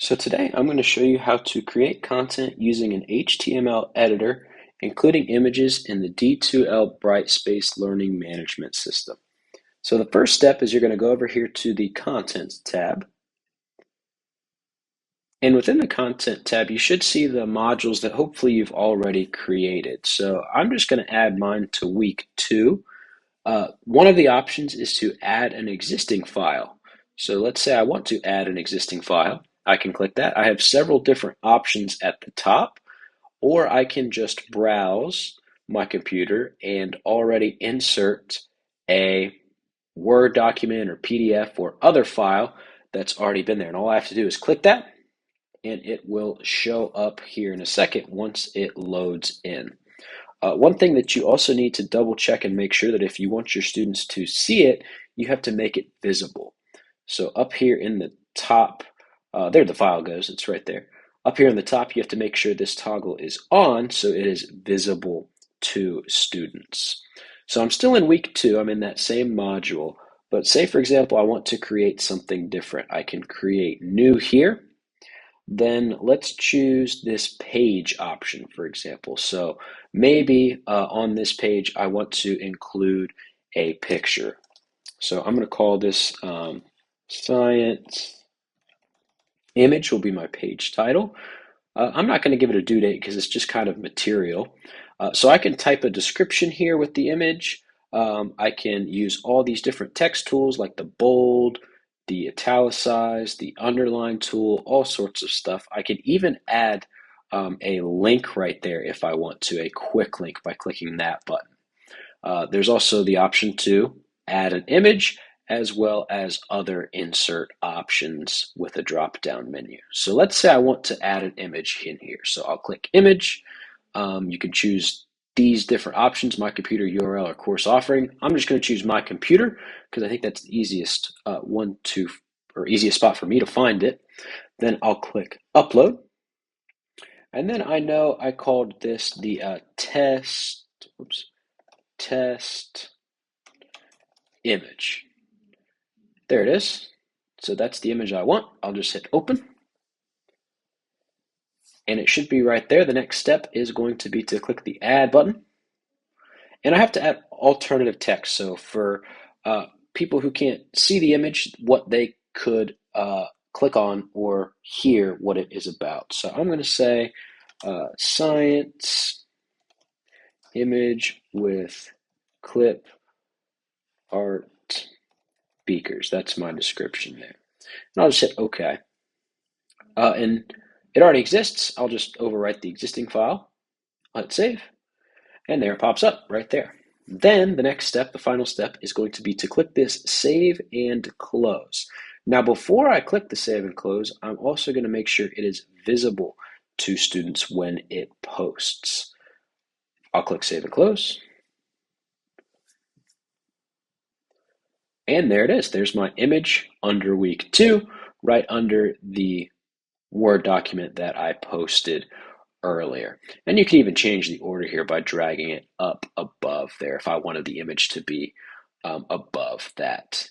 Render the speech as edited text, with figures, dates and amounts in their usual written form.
So today I'm going to show you how to create content using an HTML editor, including images in the D2L Brightspace Learning Management System. So the first step is you're going to go over here to the Content tab. And within the Content tab, you should see the modules that hopefully you've already created. So I'm just going to add mine to week 2. One of the options is to add an existing file. So let's say I want to add an existing file. I can click that. I have several different options at the top, or I can just browse my computer and already insert a Word document or PDF or other file that's already been there. And all I have to do is click that, and it will show up here in a second once it loads in. One thing that you also need to double check and make sure that if you want your students to see it, you have to make it visible. So up here in the top, there the file goes, it's right there. Up here in the top, you have to make sure this toggle is on so it is visible to students. So I'm still in week 2, I'm in that same module, but say for example, I want to create something different. I can create new here. Then let's choose this page option, for example. So maybe on this page, I want to include a picture. So I'm going to call this Science Image will be my page title. I'm not going to give it a due date because it's just kind of material. So I can type a description here with the image. I can use all these different text tools like the bold, the italicize, the underline tool, all sorts of stuff. I can even add a link right there if I want to, a quick link by clicking that button. There's also the option to add an image as well as other insert options with a drop-down menu. So let's say I want to add an image in here. So I'll click image. You can choose these different options, my computer URL or course offering. I'm just going to choose my computer because I think that's the easiest easiest spot for me to find it. Then I'll click upload. And then I know I called this the test image. There it is. So that's the image I want. I'll just hit open. And it should be right there. The next step is going to be to click the add button. And I have to add alternative text. So for people who can't see the image, what they could click on or hear what it is about. So I'm going to say science image with clip art beakers. That's my description there. And I'll just hit OK. And it already exists. I'll just overwrite the existing file, let it save, and there it pops up right there. Then the next step, the final step, is going to be to click this save and close. Now before I click the save and close, I'm also going to make sure it is visible to students when it posts. I'll click save and close. And there it is. There's my image under week 2, right under the Word document that I posted earlier. And you can even change the order here by dragging it up above there if I wanted the image to be above that